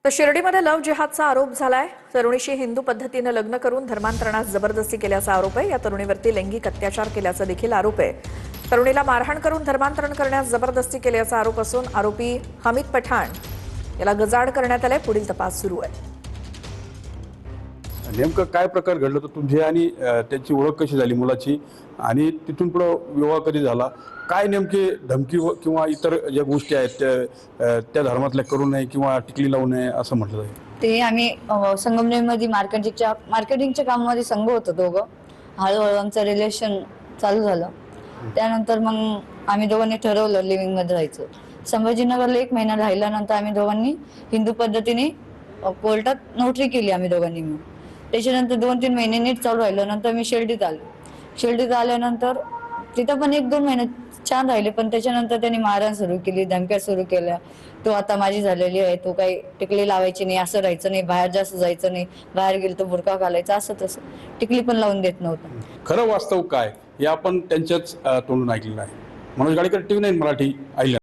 तर शिर्डीमध्ये लव्ह जिहादचा आरोप झालाय। तरुणीशी हिंदू पद्धतीने लग्न करून धर्मांतरणास जबरदस्ती केल्याचा आरोप आहे। या तरुणीवरती लैंगिक अत्याचार केल्याचा देखील आरोप आहे। तरुणीला मारहाण करून धर्मांतरण करण्यास जबरदस्ती केल्याचा आरोप असून आरोपी हमीद पठाण याला गजाआड करण्यात आले। पुढील तपास सुरू आहे। नेमकं काय प्रकार घडलं तर तुझी आणि त्याची ओळख कशी झाली मुलाची आणि तिथून पुढे विवाह कधी झाला, काय नेमकी धमकी किंवा इतर ज्या गोष्टी आहेत त्या धर्मातल्या करू नये किंवा टिकली लावू नये असं म्हटलं जाईल। ते आम्ही संगमनेरमध्ये मार्केटिंगच्या कामामध्ये संघ होतो दोघं। हळूहळू आमचं रिलेशन चालू झालं। त्यानंतर मग आम्ही दोघांनी ठरवलं लिव्हिंग मध्ये राहायचं। संभाजीनगरला 1 महिना राहिल्यानंतर आम्ही दोघांनी हिंदू पद्धतीने कोर्टात नोटरी केली आम्ही दोघांनी मिळून। त्याच्यानंतर 2-3 महिने नीट चालू राहिलं। नंतर मी शिर्डीत आले। शिर्डीत आल्यानंतर तिथं पण 1-2 महिने छान राहिले, पण त्याच्यानंतर त्यांनी मारहाण सुरू केली, धमक्या सुरू केल्या। तो आता माझी झालेली आहे, तो काही टिकली लावायची नाही, असं राहायचं नाही, बाहेर जास्त जायचं नाही, बाहेर गेलं तर बुरका घालायचा, असं तसं टिकली पण लावून देत नव्हतं। खरं वास्तव काय हे आपण त्यांच्याच तोंडून ऐकलेलं आहे। Manoj Gadikar, TV9 Marathi, island.